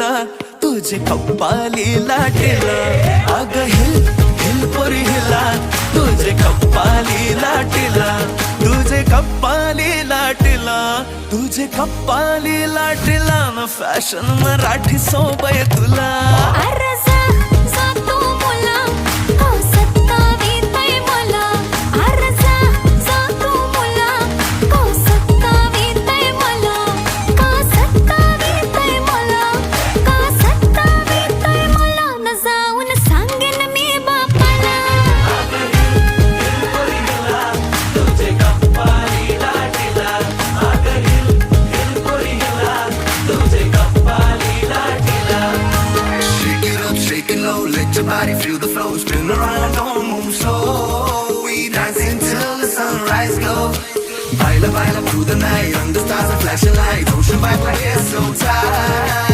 लाटीला तुझे कप्पाली लाटीला अग hill hill पोरी हिला तुझे कप्पाली लाटीला तुझे कप्पाली लाटीला तुझे कप्पाली लाटीला न फॅशन मराठी सोबय तुला Let your body feel the flow, spin around, don't move slow. We dancing till the sunrise glow. Baila, baila through the night, under stars and flashing lights. Ocean vibe like it's so tight.